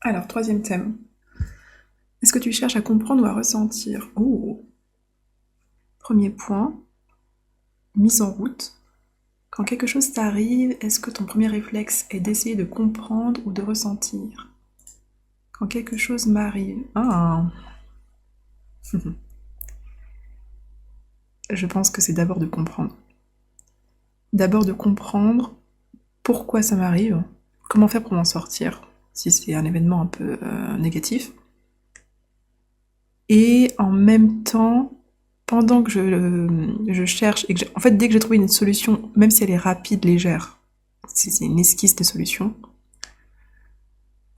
Alors, troisième thème. Est-ce que tu cherches à comprendre ou à ressentir? Oh. Premier point, mise en route. Quand quelque chose t'arrive, est-ce que ton premier réflexe est d'essayer de comprendre ou de ressentir? Quand quelque chose m'arrive. Ah. Je pense que c'est d'abord de comprendre. D'abord de comprendre pourquoi ça m'arrive, comment faire pour m'en sortir, si c'est un événement un peu négatif. Et en même temps, pendant que je cherche, et que en fait, dès que j'ai trouvé une solution, même si elle est rapide, légère, c'est une esquisse de solution,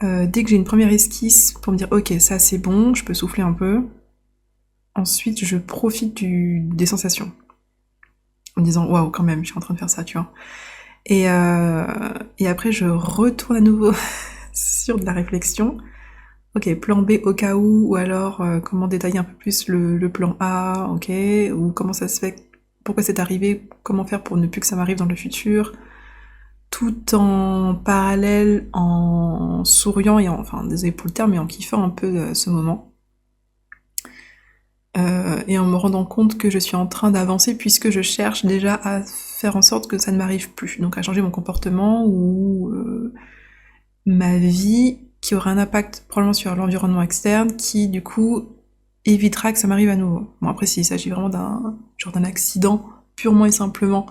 dès que j'ai une première esquisse pour me dire ok, ça c'est bon, je peux souffler un peu, ensuite je profite des sensations, en me disant waouh, quand même, je suis en train de faire ça, tu vois. Et après, je retourne à nouveau sur de la réflexion. Ok, plan B au cas où, ou alors comment détailler un peu plus le plan A, ok, ou comment ça se fait, pourquoi c'est arrivé, comment faire pour ne plus que ça m'arrive dans le futur, tout en parallèle, en souriant et enfin, désolé pour le terme, mais en kiffant un peu ce moment. Et en me rendant compte que je suis en train d'avancer puisque je cherche déjà à faire en sorte que ça ne m'arrive plus, donc à changer mon comportement ou ma vie qui aura un impact probablement sur l'environnement externe qui du coup évitera que ça m'arrive à nouveau. Bon après s'il s'agit vraiment d'un accident purement et simplement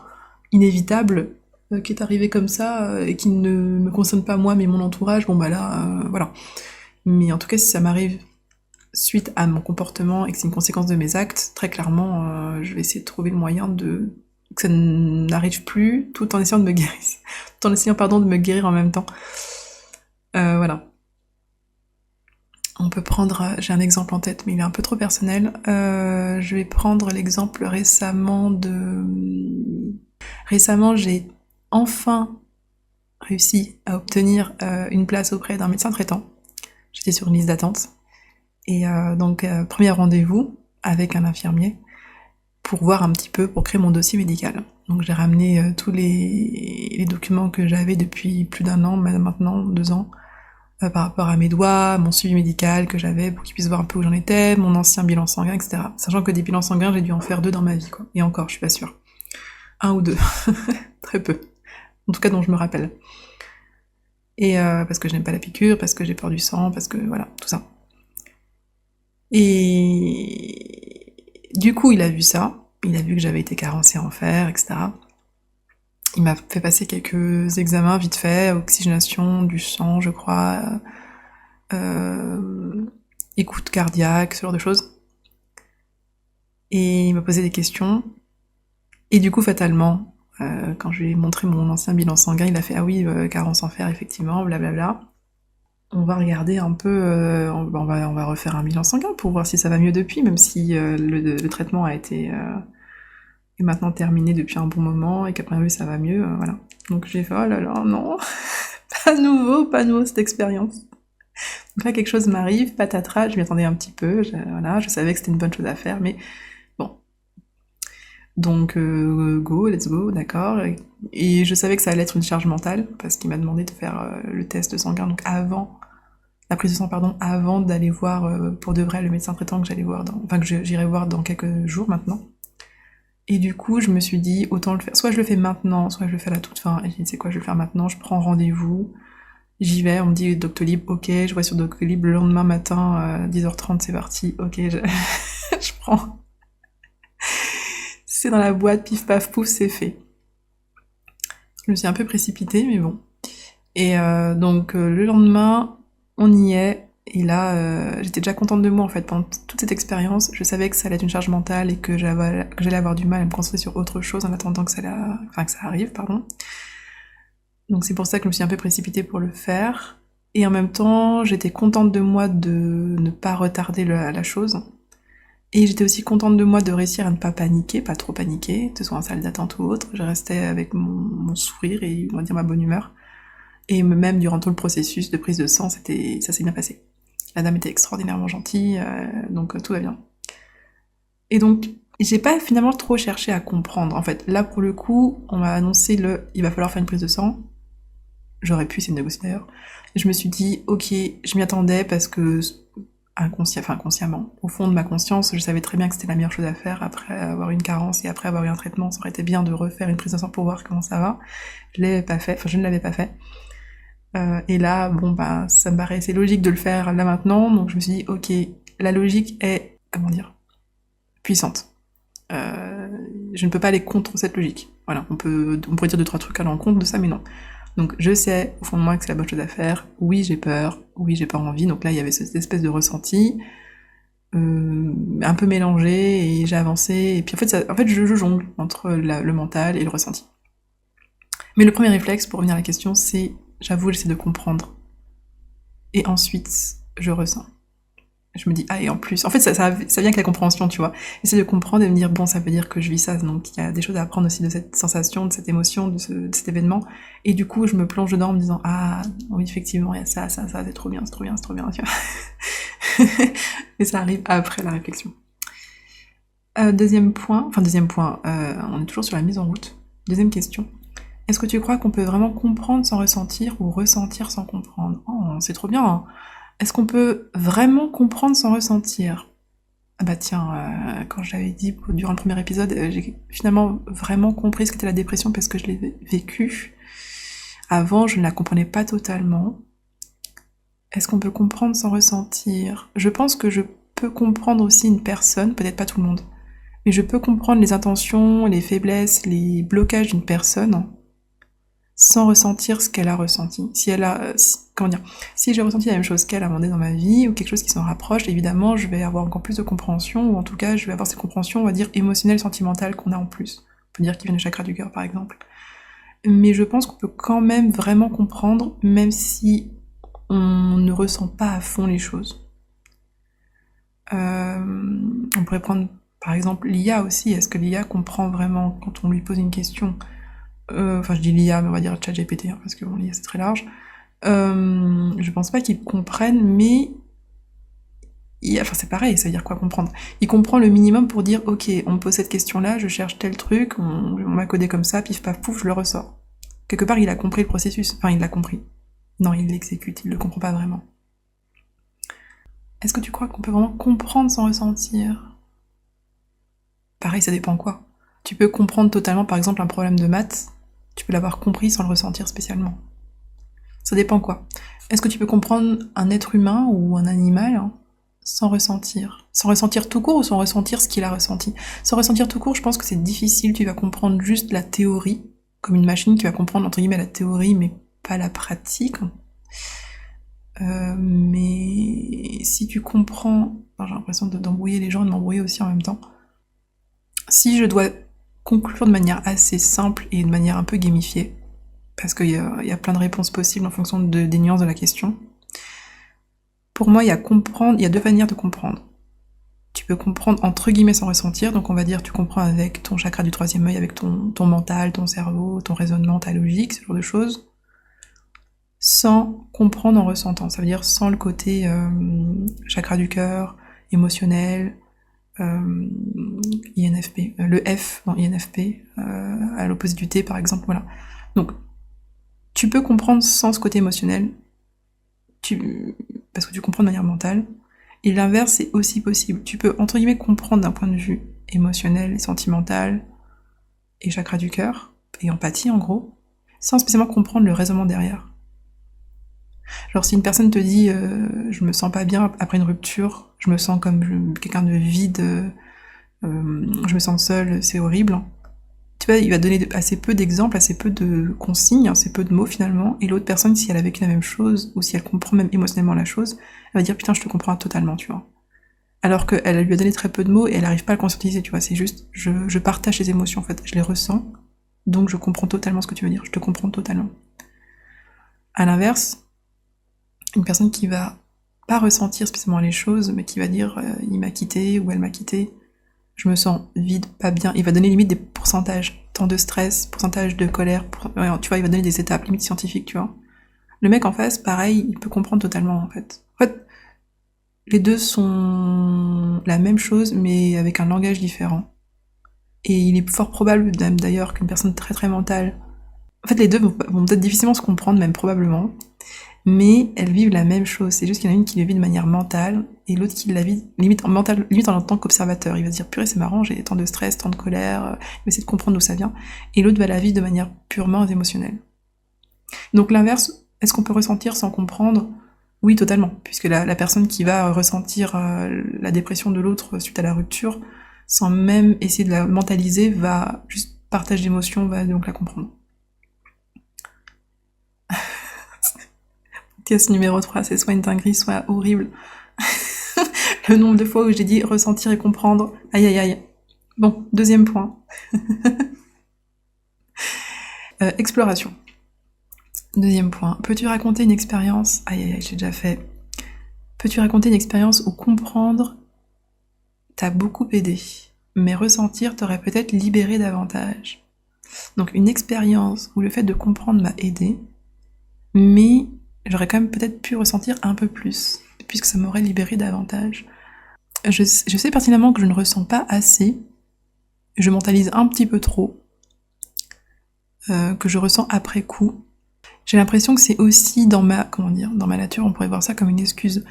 inévitable qui est arrivé comme ça et qui ne me concerne pas moi mais mon entourage, bon bah là voilà. Mais en tout cas si ça m'arrive suite à mon comportement et que c'est une conséquence de mes actes, très clairement je vais essayer de trouver le moyen de que ça n'arrive plus tout en essayant de me guérir, tout en essayant pardon de me guérir en même temps. Voilà. On peut prendre, j'ai un exemple en tête, mais il est un peu trop personnel. Je vais prendre l'exemple Récemment, j'ai enfin réussi à obtenir une place auprès d'un médecin traitant. J'étais sur une liste d'attente. Et donc, premier rendez-vous avec un infirmier pour voir un petit peu, pour créer mon dossier médical. Donc j'ai ramené tous les documents que j'avais depuis plus d'un an, maintenant 2 ans, par rapport à mes doigts, mon suivi médical que j'avais pour qu'ils puissent voir un peu où j'en étais, mon ancien bilan sanguin, etc. Sachant que des bilans sanguins, j'ai dû en faire 2 dans ma vie, quoi. Et encore, je suis pas sûre. Un ou deux. Très peu. En tout cas, dont je me rappelle. Et parce que je n'aime pas la piqûre, parce que j'ai peur du sang, parce que voilà, tout ça. Et du coup, il a vu ça. Il a vu que j'avais été carencée en fer, etc. Il m'a fait passer quelques examens vite fait, oxygénation du sang, je crois, écoute cardiaque, ce genre de choses. Et il m'a posé des questions. Et du coup, fatalement, quand je lui ai montré mon ancien bilan sanguin, il a fait ah oui, carence en fer, effectivement, blablabla. On va regarder un peu, on va refaire un bilan sanguin pour voir si ça va mieux depuis, même si le traitement a été est maintenant terminé depuis un bon moment et qu'à première vue ça va mieux, voilà. Donc j'ai fait oh là là, non, pas nouveau cette expérience. Donc là quelque chose m'arrive, patatras, je m'y attendais un petit peu, voilà, je savais que c'était une bonne chose à faire, mais bon. Donc go, let's go, d'accord. Et je savais que ça allait être une charge mentale parce qu'il m'a demandé de faire le test sanguin, donc avant la prise de sang, pardon, avant d'aller voir pour de vrai le médecin traitant que j'allais voir, que j'irai voir dans quelques jours maintenant. Et du coup, je me suis dit, autant le faire. Soit je le fais maintenant, soit je le fais à la toute fin. Et je dis, c'est quoi, je vais le faire maintenant, je prends rendez-vous, j'y vais, on me dit Doctolib, ok, je vois sur Doctolib le lendemain matin, 10h30, c'est parti, ok, je prends. C'est dans la boîte, pif paf pouf, c'est fait. Je me suis un peu précipitée, mais bon. Et donc le lendemain, on y est. Et là, j'étais déjà contente de moi en fait pendant toute cette expérience. Je savais que ça allait être une charge mentale et que j'allais avoir du mal à me concentrer sur autre chose en attendant que ça arrive, pardon. Donc c'est pour ça que je me suis un peu précipitée pour le faire. Et en même temps, j'étais contente de moi de ne pas retarder la chose. Et j'étais aussi contente de moi de réussir à ne pas paniquer, pas trop paniquer, que ce soit en salle d'attente ou autre. Je restais avec mon sourire et on va dire ma bonne humeur. Et même durant tout le processus de prise de sang, ça s'est bien passé. La dame était extraordinairement gentille, donc tout va bien. Et donc, j'ai pas finalement trop cherché à comprendre. En fait, là pour le coup, on m'a annoncé il va falloir faire une prise de sang. j'aurais pu essayer de négocier d'ailleurs. Et je me suis dit, ok, je m'y attendais parce que inconsciemment, au fond de ma conscience, je savais très bien que c'était la meilleure chose à faire après avoir une carence et après avoir eu un traitement. Ça aurait été bien de refaire une prise de sang pour voir comment ça va. Je ne l'avais pas fait. Et là, bon bah, ça me paraissait logique de le faire là maintenant, donc je me suis dit, ok, la logique est, puissante. Je ne peux pas aller contre cette logique. Voilà, on pourrait dire 2-3 trucs à l'encontre de ça, mais non. Donc je sais au fond de moi que c'est la bonne chose à faire. Oui, j'ai peur. Oui, j'ai pas envie. Donc là, il y avait cette espèce de ressenti un peu mélangé et j'ai avancé. Et puis en fait, je jongle entre le mental et le ressenti. Mais le premier réflexe, pour revenir à la question, c'est, j'avoue, j'essaie de comprendre. Et ensuite, je ressens. Je me dis, ah, et en plus, en fait, ça vient avec la compréhension, tu vois. Essayer de comprendre et me dire, bon, ça veut dire que je vis ça, donc il y a des choses à apprendre aussi de cette sensation, de cette émotion, de cet événement. Et du coup, je me plonge dedans en me disant, ah, oui, effectivement, il y a ça, c'est trop bien, tu vois. Et ça arrive après la réflexion. Deuxième point, on est toujours sur la mise en route. Deuxième question. Est-ce que tu crois qu'on peut vraiment comprendre sans ressentir ou ressentir sans comprendre? Oh, c'est trop bien, hein. Est-ce qu'on peut vraiment comprendre sans ressentir? Ah bah tiens, quand je l'avais dit durant le premier épisode, j'ai finalement vraiment compris ce qu'était la dépression parce que je l'ai vécu. Avant, je ne la comprenais pas totalement. Est-ce qu'on peut comprendre sans ressentir? Je pense que je peux comprendre aussi une personne, peut-être pas tout le monde, mais je peux comprendre les intentions, les faiblesses, les blocages d'une personne sans ressentir ce qu'elle a ressenti. Si j'ai ressenti la même chose qu'elle à un moment donné dans ma vie, ou quelque chose qui s'en rapproche, évidemment, je vais avoir encore plus de compréhension, ou en tout cas, je vais avoir cette compréhension, on va dire, émotionnelle, sentimentale qu'on a en plus. On peut dire qu'il vient du chakra du cœur, par exemple. Mais je pense qu'on peut quand même vraiment comprendre, même si on ne ressent pas à fond les choses. On pourrait prendre, par exemple, l'IA aussi. Est-ce que l'IA comprend vraiment quand on lui pose une question? Je dis l'IA, mais on va dire ChatGPT, hein, parce que bon, l'IA c'est très large. Je pense pas qu'ils comprennent, mais c'est pareil, ça veut dire quoi comprendre? Il comprend le minimum pour dire, ok, on me pose cette question-là, je cherche tel truc, on m'a codé comme ça, pif paf pouf, je le ressors. Quelque part, il a compris le processus. Enfin, il l'a compris. Non, il l'exécute, il le comprend pas vraiment. Est-ce que tu crois qu'on peut vraiment comprendre sans ressentir? Pareil, ça dépend quoi. Tu peux comprendre totalement, par exemple, un problème de maths, tu peux l'avoir compris sans le ressentir spécialement. Ça dépend quoi. Est-ce que tu peux comprendre un être humain ou un animal sans ressentir? Sans ressentir tout court ou sans ressentir ce qu'il a ressenti? Sans ressentir tout court, je pense que c'est difficile, tu vas comprendre juste la théorie, comme une machine qui va comprendre entre guillemets la théorie, mais pas la pratique. Mais si tu comprends... j'ai l'impression d'embrouiller les gens et de m'embrouiller aussi en même temps. Si je dois conclure de manière assez simple et de manière un peu gamifiée, parce qu'il y a plein de réponses possibles en fonction des nuances de la question. Pour moi, il y a deux manières de comprendre. Tu peux comprendre entre guillemets sans ressentir, donc on va dire tu comprends avec ton chakra du troisième œil, avec ton mental, ton cerveau, ton raisonnement, ta logique, ce genre de choses, sans comprendre en ressentant. Ça veut dire sans le côté chakra du cœur, émotionnel, INFP, le F dans INFP, à l'opposé du T par exemple, voilà. Donc tu peux comprendre sans ce côté émotionnel, parce que tu comprends de manière mentale, et l'inverse c'est aussi possible. Tu peux entre guillemets comprendre d'un point de vue émotionnel, sentimental, et chakra du cœur, et empathie en gros, sans spécialement comprendre le raisonnement derrière. Genre si une personne te dit je me sens pas bien après une rupture, je me sens comme quelqu'un de vide, je me sens seule, c'est horrible. Tu vois, il va donner assez peu d'exemples, assez peu de consignes, assez peu de mots finalement, et l'autre personne, si elle a vécu la même chose, ou si elle comprend même émotionnellement la chose, elle va dire putain je te comprends totalement, tu vois. Alors qu'elle lui a donné très peu de mots et elle arrive pas à le conscientiser, tu vois, c'est juste, je partage les émotions en fait, je les ressens, donc je comprends totalement ce que tu veux dire, je te comprends totalement. À l'inverse, une personne qui va pas ressentir spécialement les choses, mais qui va dire il m'a quitté ou elle m'a quitté, je me sens vide, pas bien, il va donner limite des pourcentages, temps de stress, pourcentage de colère, tu vois, il va donner des étapes, limite scientifiques, tu vois. Le mec en face, pareil, il peut comprendre totalement en fait. En fait, les deux sont la même chose, mais avec un langage différent. Et il est fort probable d'ailleurs qu'une personne très très mentale En fait, les deux vont peut-être difficilement se comprendre, même probablement, mais elles vivent la même chose. C'est juste qu'il y en a une qui le vit de manière mentale et l'autre qui la vit limite en tant qu'observateur. Il va se dire purée, c'est marrant, j'ai tant de stress, tant de colère, il va essayer de comprendre d'où ça vient. Et l'autre va la vivre de manière purement émotionnelle. Donc l'inverse, est-ce qu'on peut ressentir sans comprendre? Oui, totalement, puisque la personne qui va ressentir la dépression de l'autre suite à la rupture, sans même essayer de la mentaliser, va juste partage d'émotions, va donc la comprendre. Podcast numéro 3, c'est soit une dinguerie, soit horrible. Le nombre de fois où j'ai dit ressentir et comprendre, aïe aïe aïe. Bon, deuxième point. Exploration. Deuxième point. Peux-tu raconter une expérience? Aïe aïe aïe, j'ai déjà fait. Peux-tu raconter une expérience où comprendre t'a beaucoup aidé, mais ressentir t'aurait peut-être libéré davantage? Donc une expérience où le fait de comprendre m'a aidé, mais j'aurais quand même peut-être pu ressentir un peu plus, puisque ça m'aurait libéré davantage. Je sais pertinemment que je ne ressens pas assez, je mentalise un petit peu trop, que je ressens après coup. J'ai l'impression que c'est aussi dans ma nature, on pourrait voir ça comme une excuse,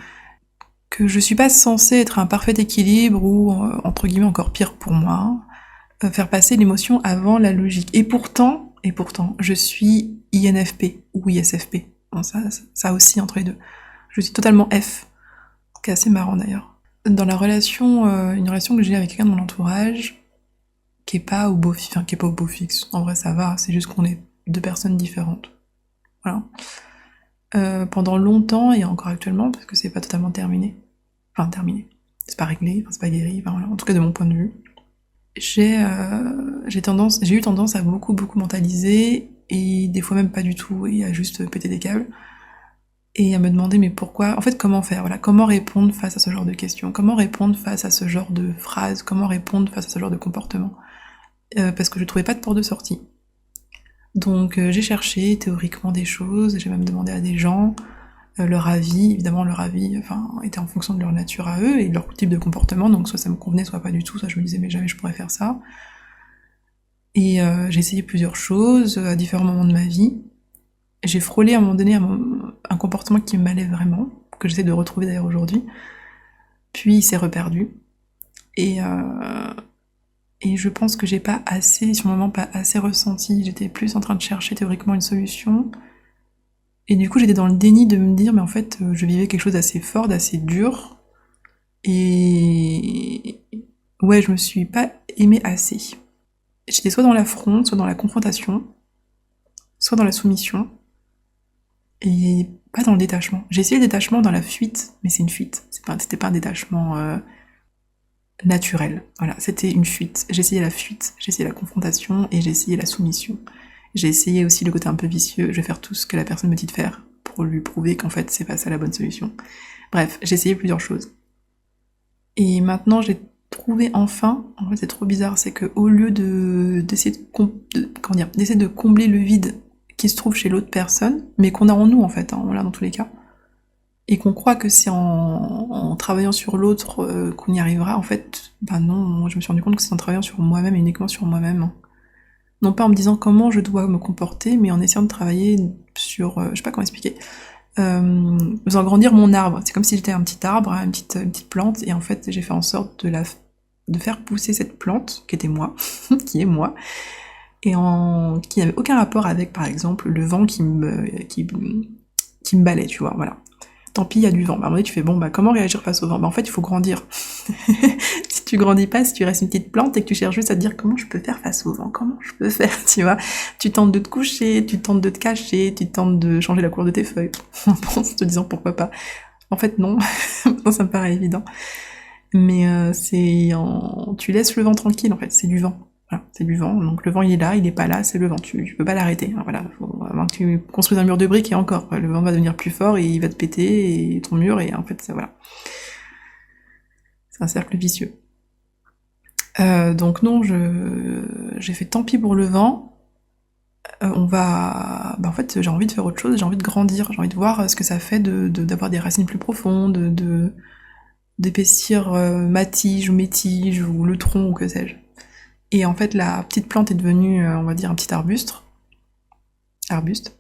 que je suis pas censée être un parfait équilibre ou, entre guillemets, encore pire pour moi, faire passer l'émotion avant la logique. Et pourtant, je suis INFP ou ISFP. Bon, ça aussi entre les deux. Je suis totalement F, ce qui est assez marrant d'ailleurs. Dans la relation, une relation que j'ai avec quelqu'un de mon entourage, qui est pas au beau fixe. En vrai, ça va, c'est juste qu'on est deux personnes différentes. Voilà. Pendant longtemps et encore actuellement, parce que c'est pas totalement terminé. Enfin, terminé. C'est pas réglé, c'est pas guéri, enfin voilà. En tout cas, de mon point de vue. J'ai eu tendance à beaucoup mentaliser, et des fois même pas du tout, et à juste péter des câbles. Et à me demander mais pourquoi, en fait comment faire, voilà, comment répondre face à ce genre de questions, comment répondre face à ce genre de phrases, comment répondre face à ce genre de comportement, parce que je trouvais pas de porte de sortie. Donc j'ai cherché théoriquement des choses, j'ai même demandé à des gens leur avis, évidemment leur avis était en fonction de leur nature à eux et de leur type de comportement, donc soit ça me convenait, soit pas du tout, soit je me disais mais jamais je pourrais faire ça. Et j'ai essayé plusieurs choses à différents moments de ma vie. J'ai frôlé à un moment donné un comportement qui m'allait vraiment, que j'essaie de retrouver d'ailleurs aujourd'hui, puis il s'est reperdu. Et je pense que j'ai pas assez, sur le moment, pas assez ressenti, j'étais plus en train de chercher théoriquement une solution. Et du coup j'étais dans le déni de me dire mais en fait je vivais quelque chose d'assez fort, d'assez dur, et ouais, je me suis pas aimée assez. J'étais soit dans l'affront, soit dans la confrontation, soit dans la soumission, et pas dans le détachement. J'ai essayé le détachement dans la fuite, mais c'est une fuite. C'était pas un détachement naturel. Voilà, c'était une fuite. J'ai essayé la fuite, j'ai essayé la confrontation, et j'ai essayé la soumission. J'ai essayé aussi le côté un peu vicieux, je vais faire tout ce que la personne me dit de faire, pour lui prouver qu'en fait c'est pas ça la bonne solution. Bref, j'ai essayé plusieurs choses. Et maintenant j'ai trouvé enfin, en fait c'est trop bizarre, c'est que au lieu d'essayer de combler le vide qui se trouve chez l'autre personne, mais qu'on a en nous en fait, on l'a dans tous les cas, et qu'on croit que c'est en travaillant sur l'autre qu'on y arrivera, en fait, bah non, je me suis rendu compte que c'est en travaillant sur moi-même et uniquement sur moi-même. Non pas en me disant comment je dois me comporter, mais en essayant de travailler sur, je sais pas comment expliquer, faisant grandir mon arbre. C'est comme si j'étais un petit arbre, une petite plante, et en fait j'ai fait en sorte de faire pousser cette plante, qui était moi, qui est moi, et qui n'avait aucun rapport avec, par exemple, le vent qui me balait, tu vois, voilà. Tant pis, il y a du vent. Bah, à un moment donné, tu fais, bon, bah, comment réagir face au vent? Bah, en fait, il faut grandir. Si tu grandis pas, si tu restes une petite plante et que tu cherches juste à te dire comment je peux faire face au vent, comment je peux faire, tu vois. Tu tentes de te coucher, tu tentes de te cacher, tu tentes de changer la couleur de tes feuilles, en te disant pourquoi pas. En fait, non. Non, ça me paraît évident. Mais tu laisses le vent tranquille, en fait, c'est du vent. Voilà, c'est du vent, donc le vent il est là, il est pas là, c'est le vent, tu peux pas l'arrêter, hein, voilà, faut vraiment que tu construises un mur de briques et encore, le vent va devenir plus fort et il va te péter et ton mur, et en fait ça, voilà. C'est un cercle vicieux. Donc non, j'ai fait tant pis pour le vent, en fait j'ai envie de faire autre chose, j'ai envie de grandir, j'ai envie de voir ce que ça fait d'avoir des racines plus profondes, d'épaissir ma tige ou mes tiges ou le tronc ou que sais-je. Et en fait, la petite plante est devenue, on va dire, un petit arbuste. arbuste.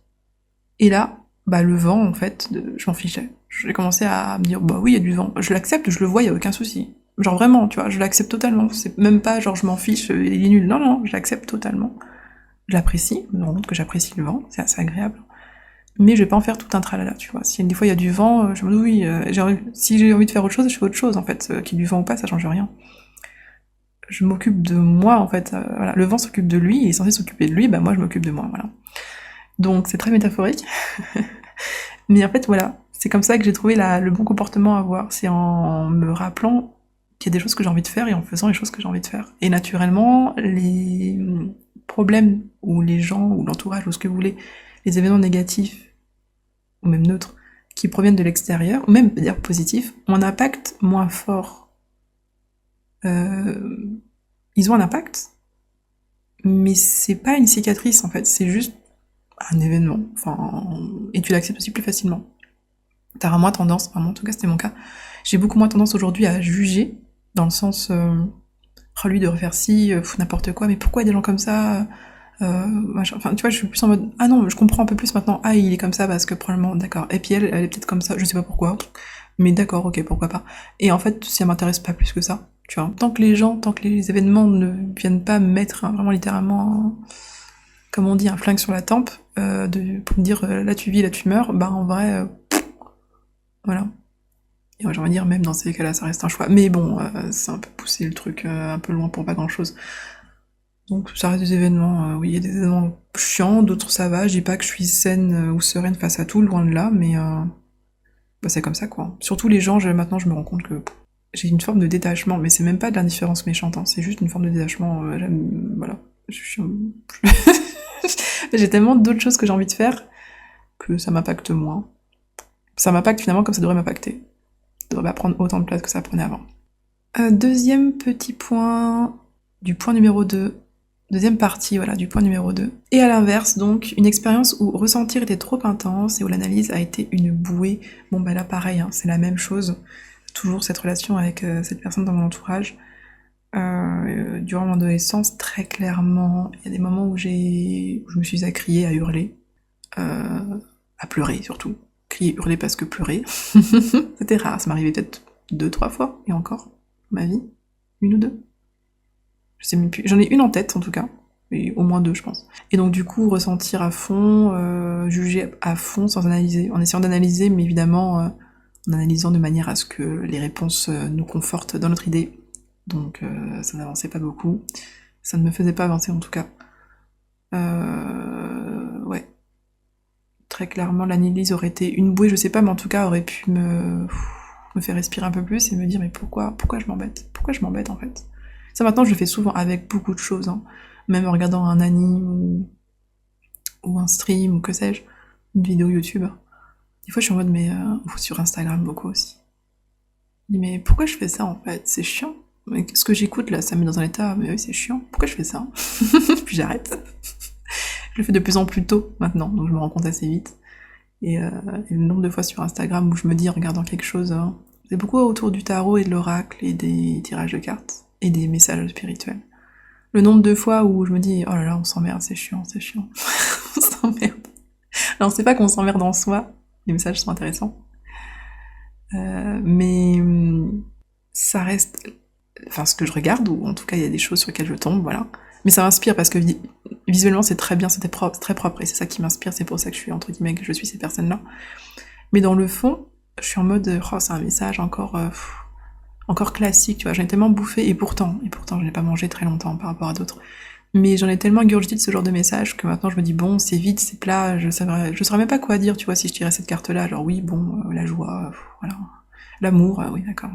Et là, bah le vent, en fait, je m'en fichais. J'ai commencé à me dire, bah oui, il y a du vent. Je l'accepte, je le vois, il y a aucun souci. Genre vraiment, tu vois, je l'accepte totalement. C'est même pas genre je m'en fiche, il est nul. Non, non, je l'accepte totalement. Je l'apprécie, je me rends compte que j'apprécie le vent, c'est assez agréable. Mais je vais pas en faire tout un tralala, tu vois. Si des fois il y a du vent, je me dis oui, si j'ai envie de faire autre chose, je fais autre chose, en fait. Qu'il y ait du vent ou pas, ça change rien. Je m'occupe de moi, en fait. Voilà. Le vent s'occupe de lui, il est censé s'occuper de lui, bah moi je m'occupe de moi, voilà. Donc c'est très métaphorique. Mais en fait, voilà, c'est comme ça que j'ai trouvé le bon comportement à avoir. C'est en me rappelant qu'il y a des choses que j'ai envie de faire et en faisant les choses que j'ai envie de faire. Et naturellement, les problèmes ou les gens ou l'entourage ou ce que vous voulez, les événements négatifs ou même neutres qui proviennent de l'extérieur, ou même dire positifs, ont un impact moins fort. Ils ont un impact, mais c'est pas une cicatrice en fait, c'est juste un événement. Enfin, et tu l'acceptes aussi plus facilement. T'as moins tendance, enfin moi en tout cas c'était mon cas, j'ai beaucoup moins tendance aujourd'hui à juger, dans le sens, oh lui devrait faire ci, n'importe quoi, mais pourquoi il y a des gens comme ça, machin. Enfin tu vois, je suis plus en mode, ah non, je comprends un peu plus maintenant, ah il est comme ça parce que probablement, d'accord, et puis elle est peut-être comme ça, je sais pas pourquoi, mais d'accord, ok, pourquoi pas. Et en fait, ça m'intéresse pas plus que ça, tu vois. Tant que les événements ne viennent pas me mettre vraiment littéralement, comme on dit, un flingue sur la tempe, pour me dire là tu vis, là tu meurs, bah en vrai, voilà. Et j'ai envie de dire, même dans ces cas-là, ça reste un choix. Mais bon, c'est un peu poussé le truc un peu loin pour pas grand-chose. Donc ça reste des événements, oui, il y a des événements chiants, d'autres ça va, je dis pas que je suis saine ou sereine face à tout, loin de là, mais bah, c'est comme ça, quoi. Surtout les gens, maintenant je me rends compte que j'ai une forme de détachement, mais c'est même pas de l'indifférence méchante, hein, c'est juste une forme de détachement, voilà. J'ai tellement d'autres choses que j'ai envie de faire que ça m'impacte moins. Ça m'impacte finalement comme ça devrait m'impacter. Ça devrait pas prendre autant de place que ça prenait avant. Deuxième petit point du point numéro 2. Deuxième partie, voilà, du point numéro 2. Et à l'inverse, donc, une expérience où ressentir était trop intense et où l'analyse a été une bouée. Bon, bah là, pareil, hein, c'est la même chose. Toujours cette relation avec cette personne dans mon entourage. Durant mon adolescence, très clairement, il y a des moments où je me suis à crier, à hurler, à pleurer surtout. Crier, hurler parce que pleurer. C'était rare, ça m'arrivait peut-être 2-3 fois, et encore, ma vie. 1 ou 2. Je sais même plus. J'en ai une en tête, en tout cas. Et au moins 2, je pense. Et donc, du coup, ressentir à fond, juger à fond sans analyser. En essayant d'analyser, mais évidemment, en analysant de manière à ce que les réponses nous confortent dans notre idée. Donc, ça n'avançait pas beaucoup. Ça ne me faisait pas avancer, en tout cas. Ouais. Très clairement, l'analyse aurait été une bouée, je sais pas, mais en tout cas, aurait pu me faire respirer un peu plus et me dire, mais pourquoi je m'embête? Pourquoi je m'embête, en fait? Ça, maintenant, je le fais souvent avec beaucoup de choses, hein. Même en regardant un anime ou un stream ou que sais-je, une vidéo YouTube. Des fois, je suis en mode, mais ou sur Instagram beaucoup aussi. Je dis, mais pourquoi je fais ça, en fait? C'est chiant. Mais ce que j'écoute, là, ça me met dans un état, mais oui, c'est chiant. Pourquoi je fais ça? Puis j'arrête. Je le fais de plus en plus tôt, maintenant, donc je me rends compte assez vite. Et le nombre de fois sur Instagram où je me dis, en regardant quelque chose, hein, c'est beaucoup autour du tarot et de l'oracle et des tirages de cartes et des messages spirituels. Le nombre de fois où je me dis, oh là là, on s'emmerde, c'est chiant, on s'emmerde. Alors c'est pas qu'on s'emmerde en soi, les messages sont intéressants, mais ça reste, enfin ce que je regarde, ou en tout cas il y a des choses sur lesquelles je tombe, voilà. Mais ça m'inspire parce que visuellement c'est très bien, c'est très propre, et c'est ça qui m'inspire, c'est pour ça que je suis, entre guillemets, que je suis ces personnes-là. Mais dans le fond, je suis en mode, oh c'est un message encore classique, tu vois, j'en ai tellement bouffé, et pourtant, je n'ai pas mangé très longtemps par rapport à d'autres. Mais j'en ai tellement ingurgité de ce genre de message que maintenant je me dis, bon, c'est vite, c'est plat, je saurais même pas quoi dire, tu vois, si je tirais cette carte-là, genre oui, bon, la joie, voilà. L'amour, oui, d'accord.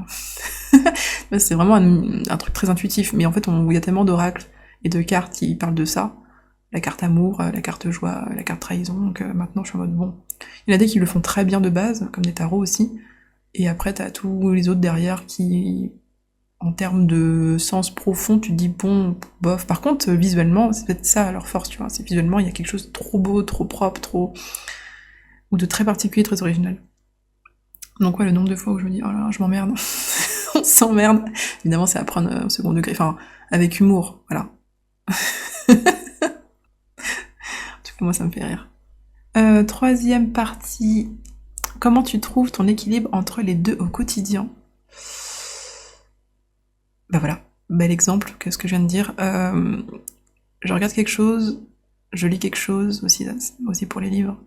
C'est vraiment un truc très intuitif, mais en fait, il y a tellement d'oracles et de cartes qui parlent de ça. La carte amour, la carte joie, la carte trahison, donc maintenant je suis en mode, bon. Il y en a des qui le font très bien de base, comme des tarots aussi, et après t'as tous les autres derrière qui, en termes de sens profond, tu te dis bon, bof. Par contre, visuellement, c'est peut-être ça leur force, tu vois. C'est visuellement, il y a quelque chose de trop beau, trop propre, ou de très particulier, très original. Donc ouais, le nombre de fois où je me dis, oh là, je m'emmerde. On s'emmerde. Évidemment, c'est à prendre au second degré, enfin, avec humour, voilà. En tout cas, moi, ça me fait rire. Troisième partie, comment tu trouves ton équilibre entre les deux au quotidien? Bah voilà, bel exemple que ce que je viens de dire. Je regarde quelque chose, je lis quelque chose, aussi pour les livres.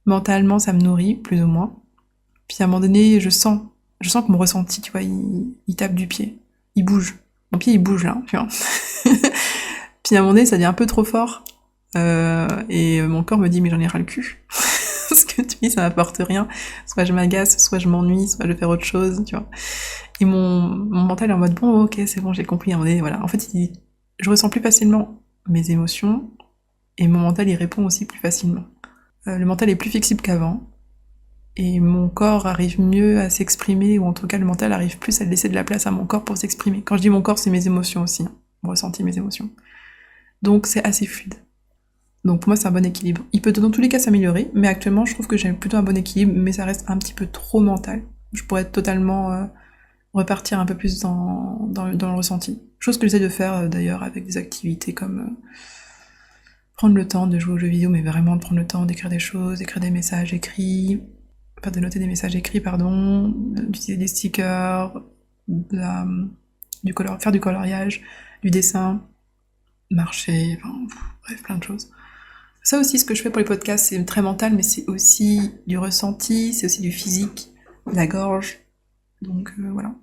Mentalement, ça me nourrit, plus ou moins. Puis à un moment donné, je sens que mon ressenti, tu vois, il tape du pied. Il bouge. Mon pied, il bouge là, tu vois. Puis à un moment donné, ça devient un peu trop fort. Et mon corps me dit, mais j'en ai ras le cul. Ce que tu dis, ça m'apporte rien. Soit je m'agace, soit je m'ennuie, soit je vais faire autre chose, tu vois. Et mon mental est en mode, bon, ok, c'est bon, j'ai compris. À un moment donné, voilà. En fait, je ressens plus facilement mes émotions, et mon mental, il répond aussi plus facilement. Le mental est plus flexible qu'avant, et mon corps arrive mieux à s'exprimer, ou en tout cas le mental arrive plus à laisser de la place à mon corps pour s'exprimer. Quand je dis mon corps, c'est mes émotions aussi, hein. Mon ressenti, mes émotions. Donc c'est assez fluide. Donc pour moi c'est un bon équilibre. Il peut dans tous les cas s'améliorer, mais actuellement je trouve que j'ai plutôt un bon équilibre, mais ça reste un petit peu trop mental. Je pourrais totalement repartir un peu plus dans le ressenti. Chose que j'essaie de faire d'ailleurs avec des activités comme prendre le temps de jouer aux jeux vidéo, mais vraiment de prendre le temps d'écrire des choses, d'écrire des messages écrits, enfin de noter des messages écrits, pardon, d'utiliser des stickers, faire du coloriage, du dessin, marcher, enfin, bref, plein de choses. Ça aussi, ce que je fais pour les podcasts, c'est très mental, mais c'est aussi du ressenti, c'est aussi du physique, de la gorge, donc voilà.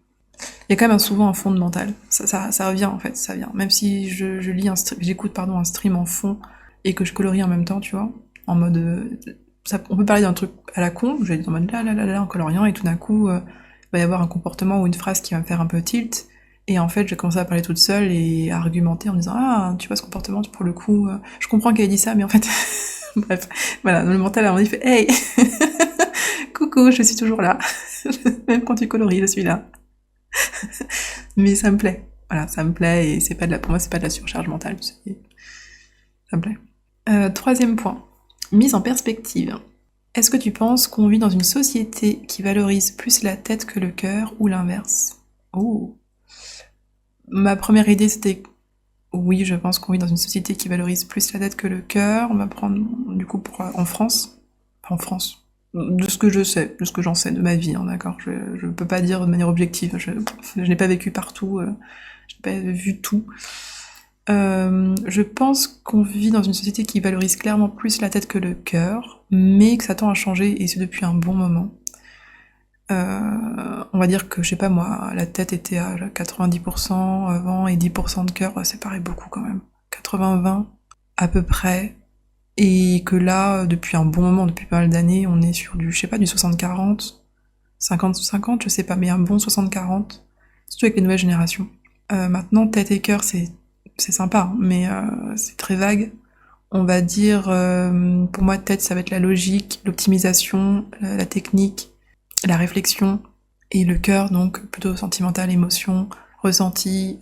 Il y a quand même souvent un fond de mental, ça revient en fait, ça vient. Même si j'écoute un stream en fond et que je colorie en même temps, tu vois, en mode... on peut parler d'un truc à la con, je vais être en mode là, en coloriant, et tout d'un coup, il va y avoir un comportement ou une phrase qui va me faire un peu tilt, et en fait, je vais commencer à parler toute seule et à argumenter en me disant ah, tu vois ce comportement, pour le coup, je comprends qu'elle ait dit ça, mais en fait, bref, voilà, le mental, à un moment, il fait hey, coucou, je suis toujours là, même quand tu colories, je suis là. Mais ça me plaît, voilà, ça me plaît, et pour moi, c'est pas de la surcharge mentale, ça me plaît. Troisième point, mise en perspective. Est-ce que tu penses qu'on vit dans une société qui valorise plus la tête que le cœur, ou l'inverse? Oh. Ma première idée, c'était oui, je pense qu'on vit dans une société qui valorise plus la tête que le cœur. On va prendre du coup en France. Enfin, en France. De ce que je sais, de ce que j'en sais de ma vie, hein, d'accord. Je peux pas dire de manière objective. Je n'ai pas vécu partout, je n'ai pas vu tout. Je pense qu'on vit dans une société qui valorise clairement plus la tête que le cœur, mais que ça tend à changer, et c'est depuis un bon moment. On va dire que, je sais pas moi, la tête était à 90% avant et 10% de cœur, ça paraît beaucoup quand même. 80-20 à peu près. Et que là, depuis un bon moment, depuis pas mal d'années, on est sur je sais pas, du 60-40, 50-50, je sais pas, mais un bon 60-40, surtout avec les nouvelles générations. Maintenant, tête et cœur, c'est sympa, hein, mais c'est très vague. On va dire, pour moi, tête, ça va être la logique, l'optimisation, la technique, la réflexion, et le cœur, donc plutôt sentimental, émotion, ressenti,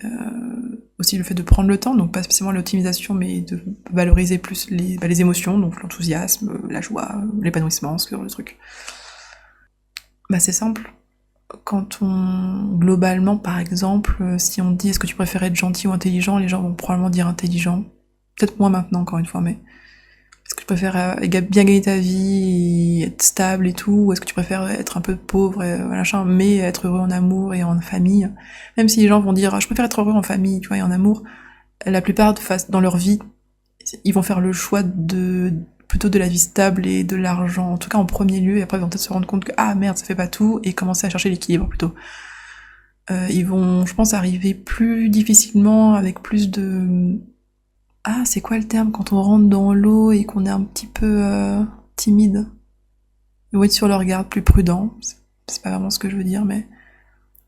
aussi le fait de prendre le temps, donc pas spécialement l'optimisation, mais de valoriser plus les émotions, donc l'enthousiasme, la joie, l'épanouissement, ce genre de truc. Bah c'est simple. Globalement, par exemple, si on dit est-ce que tu préfères être gentil ou intelligent, les gens vont probablement dire intelligent. Peut-être moins maintenant, encore une fois, mais est-ce que tu préfères bien gagner ta vie, et être stable et tout, ou est-ce que tu préfères être un peu pauvre, machin, mais être heureux en amour et en famille? Même si les gens vont dire je préfère être heureux en famille, tu vois, et en amour, la plupart dans leur vie, ils vont faire le choix plutôt de la vie stable et de l'argent, en tout cas en premier lieu, et après ils vont peut-être se rendre compte que ah merde, ça fait pas tout, et commencer à chercher l'équilibre plutôt. Ils vont, je pense, arriver plus difficilement, avec plus de... Ah, c'est quoi le terme quand on rentre dans l'eau et qu'on est un petit peu timide? Ils vont être sur leur garde, plus prudent. C'est pas vraiment ce que je veux dire, mais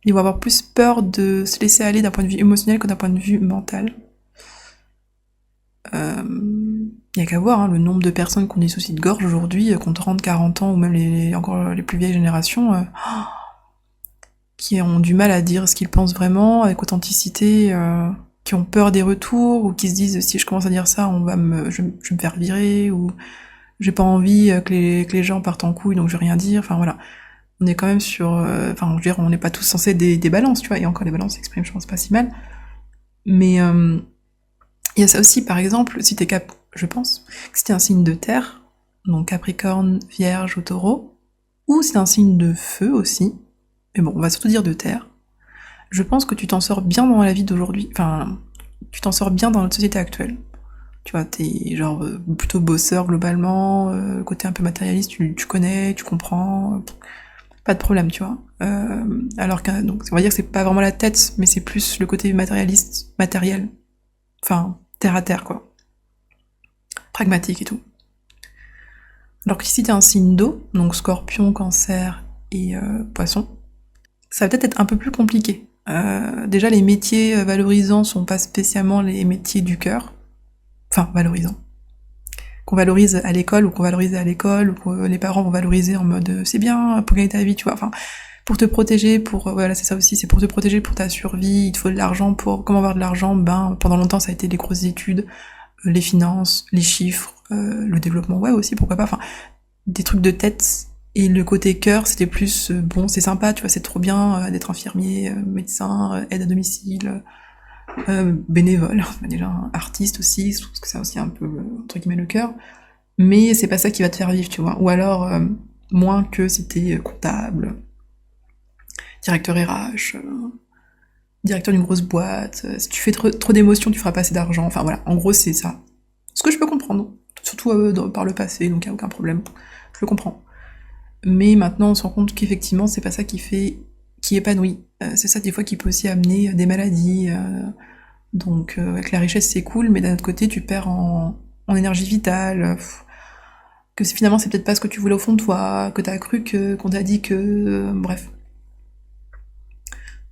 ils vont avoir plus peur de se laisser aller d'un point de vue émotionnel que d'un point de vue mental. Il y a qu'à voir hein, le nombre de personnes qui ont des soucis de gorge aujourd'hui, qui ont 30, 40 ans, ou même encore les plus vieilles générations, qui ont du mal à dire ce qu'ils pensent vraiment, avec authenticité, qui ont peur des retours, ou qui se disent si je commence à dire ça, je vais me faire virer, ou j'ai pas envie que les gens partent en couille, donc je vais rien dire, enfin voilà. On est quand même sur... Enfin, je veux dire, on n'est pas tous censés des balances, tu vois, et encore les balances s'expriment, je pense, pas si mal. Mais il y a ça aussi, par exemple, si t'es je pense, que si t'es un signe de terre, donc Capricorne, Vierge ou Taureau, ou c'est un signe de feu aussi, mais bon, on va surtout dire de terre. Je pense que tu t'en sors bien dans la vie d'aujourd'hui, enfin, tu t'en sors bien dans notre société actuelle. Tu vois, t'es genre plutôt bosseur globalement, côté un peu matérialiste, tu connais, tu comprends, pas de problème, tu vois. Alors que, donc, on va dire que c'est pas vraiment la tête, mais c'est plus le côté matérialiste, matériel. Enfin, terre à terre, quoi. Pragmatique et tout. Alors que si t'es un signe d'eau, donc scorpion, cancer et poisson, ça va peut-être être un peu plus compliqué. Déjà, les métiers valorisants sont pas spécialement les métiers du cœur. Enfin, valorisants. Qu'on valorise à l'école ou qu'on valorise à l'école ou que les parents vont valoriser en mode c'est bien pour gagner ta vie, tu vois. Enfin, pour te protéger, voilà, c'est ça aussi, c'est pour te protéger pour ta survie, il te faut de l'argent pour comment avoir de l'argent. Ben pendant longtemps ça a été les grosses études, les finances, les chiffres, le développement web aussi, pourquoi pas. Enfin, des trucs de tête. Et le côté cœur, c'était plus bon, c'est sympa, tu vois, c'est trop bien d'être infirmier, médecin, aide à domicile, bénévole, déjà artiste aussi, je trouve que ça aussi un peu entre guillemets le cœur, mais c'est pas ça qui va te faire vivre, tu vois. Ou alors moins que si t'es comptable, directeur RH, directeur d'une grosse boîte. Si tu fais trop d'émotions, tu feras pas assez d'argent. Enfin voilà, en gros c'est ça. Ce que je peux comprendre, surtout par le passé, donc y a aucun problème. Je le comprends. Mais maintenant on se rend compte qu'effectivement c'est pas ça qui épanouit. C'est ça des fois qui peut aussi amener des maladies. Donc avec la richesse c'est cool, mais d'un autre côté tu perds en énergie vitale, que finalement c'est peut-être pas ce que tu voulais au fond de toi, que t'as cru qu'on t'a dit que... bref.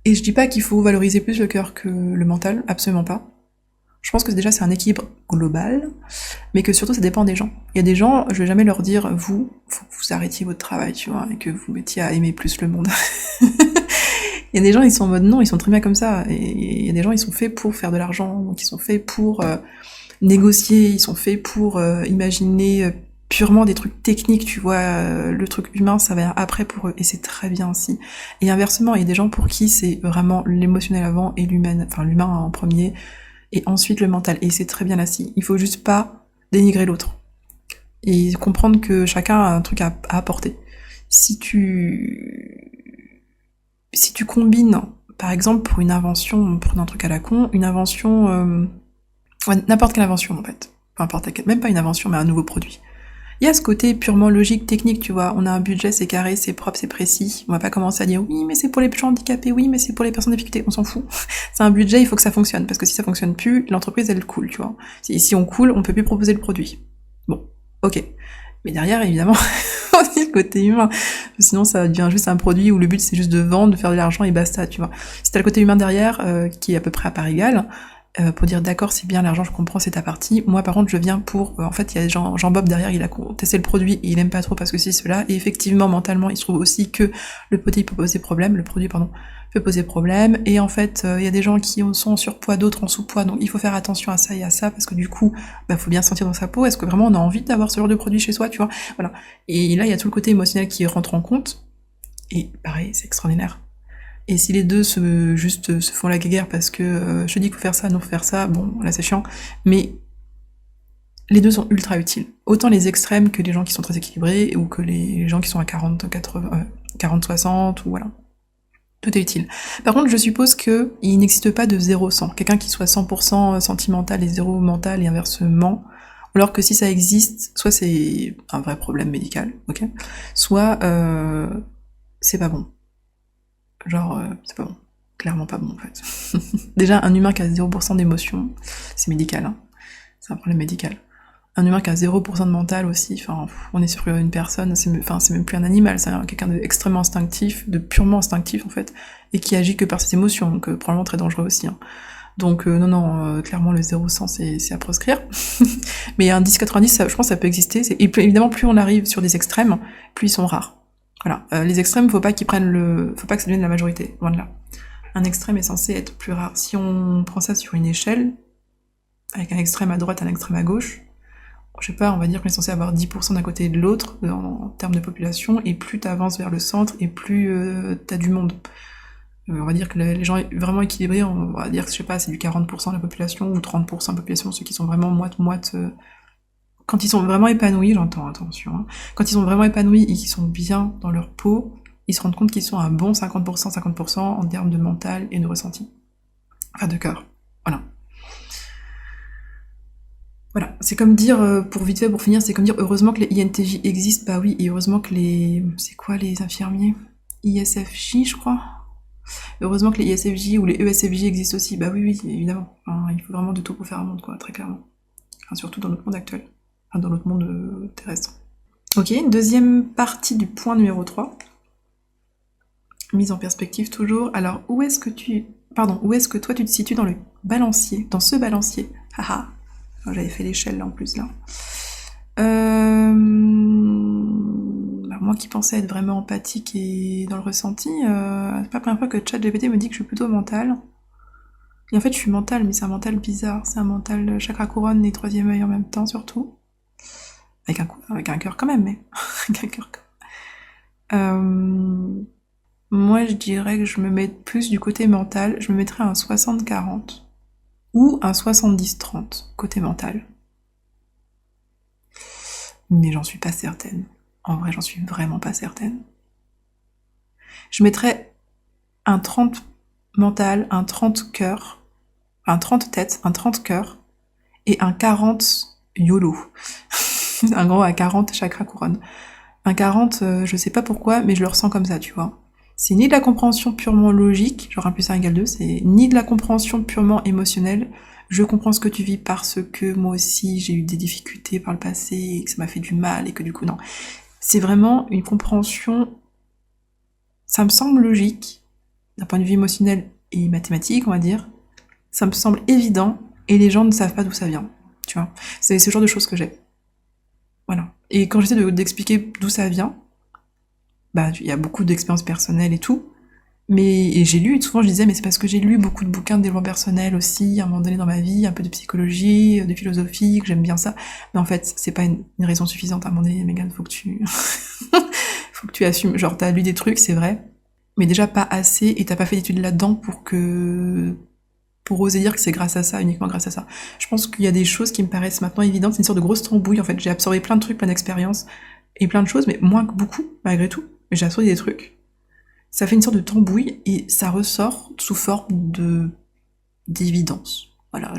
Et je dis pas qu'il faut valoriser plus le cœur que le mental, absolument pas. Je pense que déjà c'est un équilibre global, mais que surtout ça dépend des gens. Il y a des gens, je vais jamais leur dire, faut que vous arrêtiez votre travail, tu vois, et que vous mettiez à aimer plus le monde. Il y a des gens, ils sont en mode non, ils sont très bien comme ça. Et il y a des gens, ils sont faits pour faire de l'argent, donc ils sont faits pour négocier, ils sont faits pour imaginer purement des trucs techniques, tu vois. Le truc humain, ça va après pour eux, et c'est très bien aussi. Et inversement, il y a des gens pour qui c'est vraiment l'émotionnel avant et l'humain, enfin l'humain en premier, et ensuite le mental. Et c'est très bien ainsi. Il faut juste pas dénigrer l'autre. Et comprendre que chacun a un truc à apporter. Si tu combines, par exemple, pour une invention, pour un truc à la con, une invention, ouais, n'importe quelle invention en fait, peu importe laquelle, même pas une invention, mais un nouveau produit. Il y a ce côté purement logique, technique, tu vois, on a un budget, c'est carré, c'est propre, c'est précis, on va pas commencer à dire oui, mais c'est pour les gens handicapés, oui, mais c'est pour les personnes en difficulté, on s'en fout. C'est un budget, il faut que ça fonctionne, parce que si ça fonctionne plus, l'entreprise, elle coule, tu vois. Si on coule, on peut plus proposer le produit. Bon, ok. Mais derrière, évidemment, aussi le côté humain. Sinon, ça devient juste un produit où le but, c'est juste de vendre, de faire de l'argent et basta, tu vois. Si t'as le côté humain derrière, qui est à peu près à part égale, pour dire d'accord, c'est bien l'argent, je comprends, c'est ta partie. Moi, par contre, je viens pour... en fait, il y a Jean-Bob derrière, il a testé le produit et il aime pas trop parce que c'est cela. Et effectivement, mentalement, il se trouve aussi que le produit peut poser problème. Le produit, pardon, peut poser problème. Et en fait, il y a des gens qui sont en surpoids, d'autres en sous-poids. Donc, il faut faire attention à ça et à ça parce que du coup, bah, faut bien se sentir dans sa peau. Est-ce que vraiment on a envie d'avoir ce genre de produit chez soi, tu vois? Voilà. Et là, il y a tout le côté émotionnel qui rentre en compte. Et pareil, c'est extraordinaire. Et si les deux se font la guerre parce que je te dis qu'il faut faire ça, non faut faire ça, bon là c'est chiant, mais les deux sont ultra utiles. Autant les extrêmes que les gens qui sont très équilibrés ou que les gens qui sont à 40, 80, 40, 60 ou voilà. Tout est utile. Par contre, je suppose que il n'existe pas de 0-100. Quelqu'un qui soit 100% sentimental et 0 mental et inversement. Alors que si ça existe, soit c'est un vrai problème médical, ok, soit c'est pas bon. Genre, c'est pas bon. Clairement pas bon, en fait. Déjà, un humain qui a 0% d'émotion, c'est médical, hein. C'est un problème médical. Un humain qui a 0% de mental aussi, enfin, on est sur une personne, c'est même plus un animal, c'est quelqu'un d'extrêmement instinctif, de purement instinctif, en fait, et qui agit que par ses émotions, donc probablement très dangereux aussi, hein. Donc, non, clairement, le 0-100, c'est à proscrire. Mais un 10-90, je pense que ça peut exister. Et évidemment, plus on arrive sur des extrêmes, plus ils sont rares. Voilà. Les extrêmes, faut pas que ça devienne la majorité, loin de là. Un extrême est censé être plus rare. Si on prend ça sur une échelle, avec un extrême à droite, un extrême à gauche, je sais pas, on va dire qu'on est censé avoir 10% d'un côté et de l'autre, en termes de population, et plus t'avances vers le centre, et plus t'as du monde. On va dire que les gens vraiment équilibrés, on va dire que, je sais pas, c'est du 40% de la population, ou 30% de la population, ceux qui sont vraiment moite-moite, Quand ils sont vraiment épanouis, j'entends, attention, hein, quand ils sont vraiment épanouis et qu'ils sont bien dans leur peau, ils se rendent compte qu'ils sont un bon 50% en termes de mental et de ressenti. Enfin, de cœur. Voilà. Voilà, c'est comme dire, pour vite fait, pour finir, c'est comme dire heureusement que les INTJ existent, bah oui, et heureusement que les... C'est quoi les infirmiers? ISFJ, je crois. Heureusement que les ISFJ ou les ESFJ existent aussi, bah oui, oui, évidemment. Enfin, il faut vraiment de tout pour faire un monde, quoi, très clairement. Enfin, surtout dans notre monde actuel. Enfin, dans notre monde terrestre. Ok, deuxième partie du point numéro 3. Mise en perspective toujours. Alors, où est-ce que toi tu te situes dans le balancier, dans ce balancier? Haha. J'avais fait l'échelle là en plus là. Bah, moi qui pensais être vraiment empathique et dans le ressenti, c'est pas la première fois que ChatGPT me dit que je suis plutôt mentale. Et en fait je suis mentale, mais c'est un mental bizarre, c'est un mental chakra couronne et troisième œil en même temps surtout. Avec un cœur quand même, mais avec un cœur quand même. Moi je dirais que je me mets plus du côté mental, je me mettrais un 60-40 ou un 70-30 côté mental. Mais j'en suis pas certaine. En vrai, j'en suis vraiment pas certaine. Je mettrais un 30 mental, un 30 cœur, un 30 tête, un 30 cœur, et un 40 YOLO. Un gros à 40 chakra couronne. Un 40, je sais pas pourquoi, mais je le ressens comme ça, tu vois. C'est ni de la compréhension purement logique, genre 1 plus 1 égale 2, c'est ni de la compréhension purement émotionnelle. Je comprends ce que tu vis parce que moi aussi j'ai eu des difficultés par le passé et que ça m'a fait du mal et que du coup non. C'est vraiment une compréhension, ça me semble logique, d'un point de vue émotionnel et mathématique, on va dire. Ça me semble évident et les gens ne savent pas d'où ça vient, tu vois. C'est ce genre de choses que j'ai. Voilà. Et quand j'essaie d'expliquer d'où ça vient, bah il y a beaucoup d'expériences personnelles et tout, mais j'ai lu, et souvent je disais, mais c'est parce que j'ai lu beaucoup de bouquins de développement personnel aussi, à un moment donné dans ma vie, un peu de psychologie, de philosophie, que j'aime bien ça. Mais en fait, c'est pas une raison suffisante à un moment donné, Megan, faut que tu assumes. Genre, t'as lu des trucs, c'est vrai, mais déjà pas assez, et t'as pas fait d'études là-dedans pour oser dire que c'est grâce à ça, uniquement grâce à ça. Je pense qu'il y a des choses qui me paraissent maintenant évidentes, c'est une sorte de grosse tambouille, en fait. J'ai absorbé plein de trucs, plein d'expériences, et plein de choses, mais moins que beaucoup, malgré tout. Mais j'ai absorbé des trucs. Ça fait une sorte de tambouille et ça ressort sous forme d'évidence. Voilà,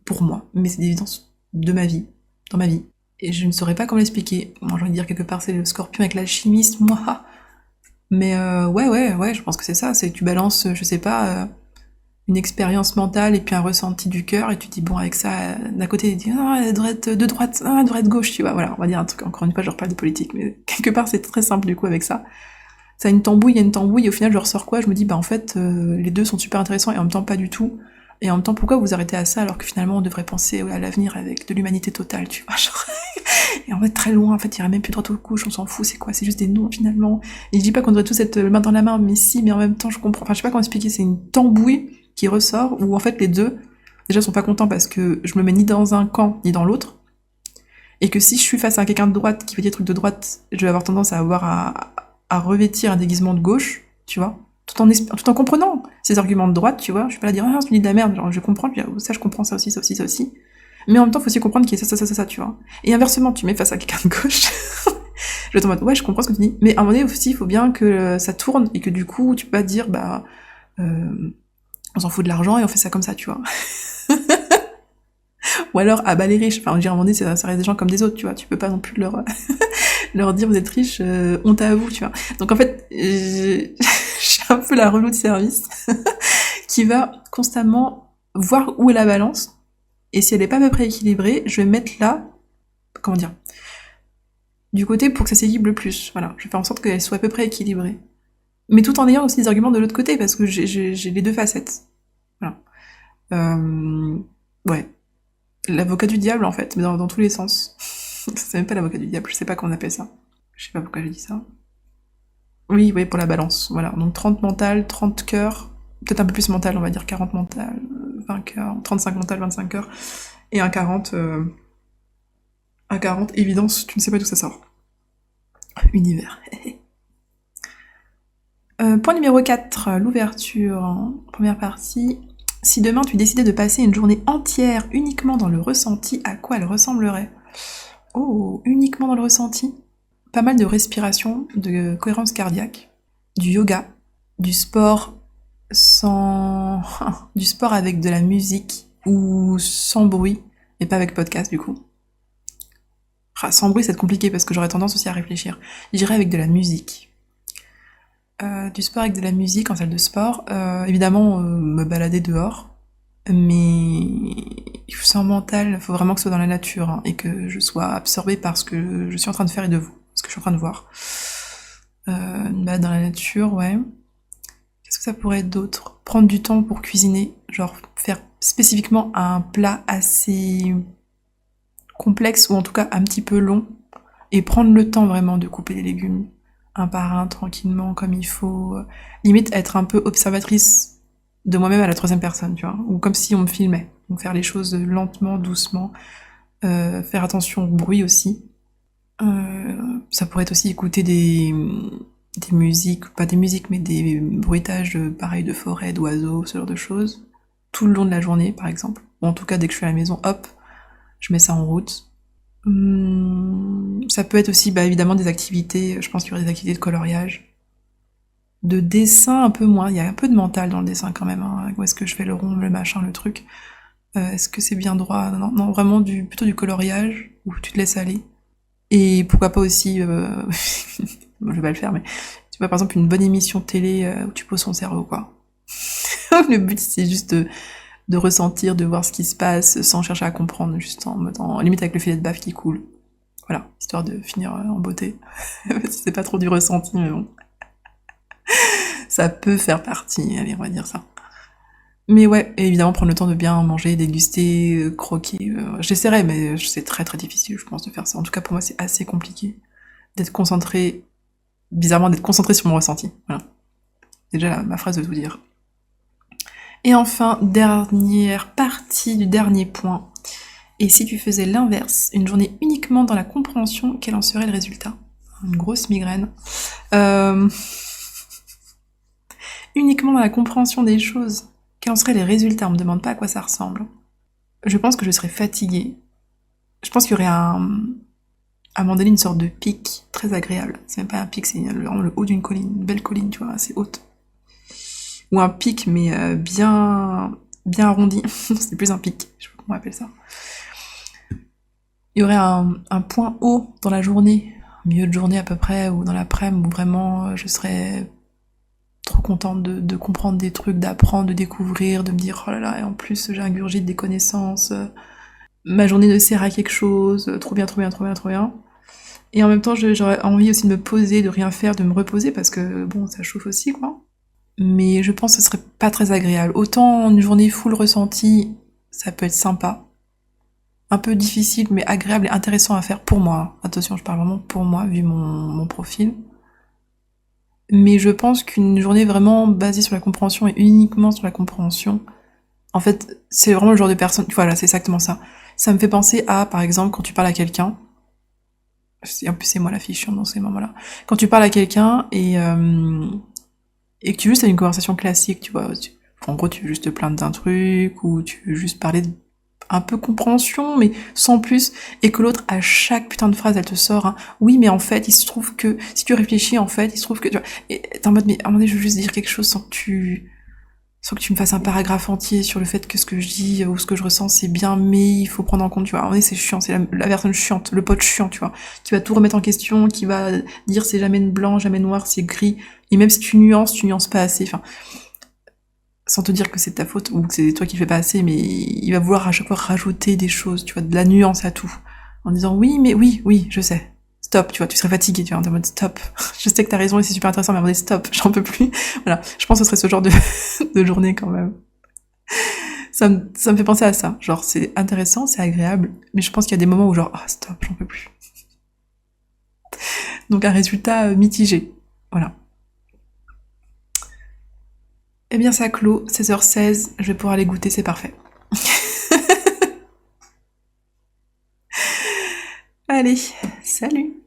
pour moi, mais c'est d'évidence de ma vie, dans ma vie. Et je ne saurais pas comment l'expliquer. Moi, j'ai envie de dire quelque part, c'est le scorpion avec l'alchimiste, moi. Mais ouais, je pense que c'est ça. C'est que tu balances, je sais pas, une expérience mentale et puis un ressenti du cœur et tu dis bon avec ça, d'un côté tu dis de droite, gauche, tu vois. Voilà, on va dire un truc. Encore une fois, je reparle de politique, mais quelque part c'est très simple du coup avec ça. Ça a une tambouille, il y a une tambouille, et au final je ressors quoi? Je me dis bah en fait les deux sont super intéressants et en même temps pas du tout. Et en même temps pourquoi vous arrêtez à ça alors que finalement on devrait penser à l'avenir avec de l'humanité totale, tu vois, genre. Et en fait très loin, en fait il y aurait même plus droit aux couches, on s'en fout, c'est quoi? C'est juste des noms finalement. Et je dis pas qu'on devrait tous être main dans la main, mais si, mais en même temps je comprends. Enfin je sais pas comment expliquer, c'est une tambouille qui ressort où en fait les deux déjà sont pas contents parce que je me mets ni dans un camp ni dans l'autre. Et que si je suis face à quelqu'un de droite qui fait des trucs de droite, je vais avoir tendance à revêtir un déguisement de gauche, tu vois, tout en comprenant ces arguments de droite, tu vois. Je suis pas là à dire ah tu dis de la merde, genre je comprends, puis, ça je comprends ça aussi, ça aussi, ça aussi. Mais en même temps, faut aussi comprendre qu'il y a ça, tu vois. Et inversement, tu mets face à quelqu'un de gauche, je vais être en mode ouais, je comprends ce que tu dis, mais à un moment donné aussi, il faut bien que ça tourne et que du coup, tu peux pas dire bah on s'en fout de l'argent et on fait ça comme ça, tu vois. Ou alors, ah bah les riches, enfin, je veux dire, à un moment donné, ça reste des gens comme des autres, tu vois, tu peux pas non plus leur dire vous êtes riches, honte à vous, tu vois. Donc en fait, je suis un peu la relou de service qui va constamment voir où est la balance, et si elle est pas à peu près équilibrée, je vais mettre là, comment dire, du côté pour que ça s'équilibre le plus, voilà, je vais faire en sorte qu'elle soit à peu près équilibrée. Mais tout en ayant aussi des arguments de l'autre côté, parce que j'ai les deux facettes. Voilà. Ouais. L'avocat du diable, en fait, mais dans tous les sens. C'est même pas l'avocat du diable, je sais pas comment on appelle ça. Je sais pas pourquoi j'ai dit ça. Oui, pour la balance, voilà. Donc 30 mental, 30 cœur, peut-être un peu plus mental, on va dire 40 mental, 20 cœurs, 35 mental, 25 cœurs, et un 40, évidence, tu ne sais pas d'où ça sort. Univers. Point numéro 4, l'ouverture, première partie. Si demain tu décidais de passer une journée entière uniquement dans le ressenti, à quoi elle ressemblerait? Oh, uniquement dans le ressenti. Pas mal de respiration, de cohérence cardiaque, du yoga, du sport sans... du sport avec de la musique ou sans bruit, et pas avec podcast du coup. Ah, sans bruit, c'est compliqué parce que j'aurais tendance aussi à réfléchir. J'irais avec de la musique. Du sport avec de la musique en salle de sport. Évidemment, me balader dehors. Mais sans mental, faut vraiment que ce soit dans la nature hein, et que je sois absorbée par ce que je suis en train de faire et de ce que je suis en train de voir. Dans la nature, ouais. Qu'est-ce que ça pourrait être d'autre? Prendre du temps pour cuisiner, genre faire spécifiquement un plat assez complexe ou en tout cas un petit peu long et prendre le temps vraiment de couper les légumes un par un tranquillement comme il faut. Limite être un peu observatrice de moi-même à la troisième personne, tu vois, ou comme si on me filmait. Donc faire les choses lentement, doucement, faire attention au bruit aussi. Ça pourrait être aussi écouter des musiques, pas des musiques, mais des bruitages pareil de forêt, d'oiseaux, ce genre de choses, tout le long de la journée par exemple. Ou en tout cas dès que je suis à la maison, hop, je mets ça en route. Ça peut être aussi évidemment des activités, je pense qu'il y aurait des activités de coloriage, de dessin un peu moins, il y a un peu de mental dans le dessin quand même, hein. Où est-ce que je fais le rond, le machin, le truc, est-ce que c'est bien droit, non, non vraiment plutôt du coloriage, où tu te laisses aller. Et pourquoi pas aussi, bon, je vais pas le faire, mais tu vois par exemple une bonne émission télé où tu poses son cerveau quoi. Le but c'est juste de ressentir, de voir ce qui se passe sans chercher à comprendre, juste en limite avec le filet de bave qui coule. Voilà, histoire de finir en beauté. C'est pas trop du ressenti, mais bon. Ça peut faire partie, allez, on va dire ça. Mais ouais, et évidemment prendre le temps de bien manger, déguster, croquer. J'essaierai, mais c'est très très difficile, je pense, de faire ça. En tout cas, pour moi, c'est assez compliqué d'être concentré, bizarrement, d'être concentré sur mon ressenti. Voilà. C'est déjà ma phrase de tout dire. Et enfin, dernière partie du dernier point. Et si tu faisais l'inverse, une journée uniquement dans la compréhension, quel en serait le résultat? Une grosse migraine. Uniquement dans la compréhension des choses, quels en seraient les résultats? On me demande pas à quoi ça ressemble. Je pense que je serais fatiguée. Je pense qu'il y aurait à un moment donné une sorte de pic très agréable. C'est même pas un pic, c'est vraiment le haut d'une colline, une belle colline, tu vois, assez haute. Ou un pic, mais bien arrondi. C'est plus un pic, je sais pas comment on appelle ça. Il y aurait un point haut dans la journée, milieu de journée à peu près, ou dans l'après-midi, où vraiment je serais trop contente de comprendre des trucs, d'apprendre, de découvrir, de me dire oh là là, et en plus j'ingurgite des connaissances, ma journée ne sert à quelque chose, trop bien, trop bien, trop bien, trop bien. Et en même temps j'aurais envie aussi de me poser, de rien faire, de me reposer, parce que bon, ça chauffe aussi quoi. Mais je pense que ce serait pas très agréable. Autant une journée full ressenti, ça peut être sympa. Un peu difficile, mais agréable et intéressant à faire pour moi. Attention, je parle vraiment pour moi, vu mon profil. Mais je pense qu'une journée vraiment basée sur la compréhension et uniquement sur la compréhension, en fait, c'est vraiment le genre de personne... Voilà, c'est exactement ça. Ça me fait penser à, par exemple, quand tu parles à quelqu'un, en plus c'est moi la fille chiante dans ces moments-là, quand tu parles à quelqu'un et que tu juste as une conversation classique, tu vois, en gros tu veux juste te plaindre d'un truc, ou tu veux juste parler de un peu compréhension, mais sans plus, et que l'autre, à chaque putain de phrase, elle te sort un oui, mais en fait, il se trouve que, si tu réfléchis, en fait, il se trouve que, tu vois, et t'es en mode, mais à un moment donné, je veux juste dire quelque chose sans que tu me fasses un paragraphe entier sur le fait que ce que je dis ou ce que je ressens, c'est bien, mais il faut prendre en compte, tu vois, à un moment donné, c'est chiant, c'est la personne chiante, le pote chiant, tu vois, qui va tout remettre en question, qui va dire c'est jamais blanc, jamais noir, c'est gris, et même si tu nuances pas assez, enfin, sans te dire que c'est ta faute ou que c'est toi qui le fais pas assez, mais il va vouloir à chaque fois rajouter des choses, tu vois, de la nuance à tout. En disant oui, mais oui, je sais. Stop, tu vois, tu serais fatigué, tu vois, en mode stop. Je sais que t'as raison et c'est super intéressant, mais en mode stop, j'en peux plus. Voilà, je pense que ce serait ce genre de journée quand même. Ça me fait penser à ça. Genre, c'est intéressant, c'est agréable, mais je pense qu'il y a des moments où genre, ah stop, j'en peux plus. Donc un résultat mitigé. Voilà. Eh bien ça clôt, 16h16, je vais pouvoir aller goûter, c'est parfait. Allez, salut!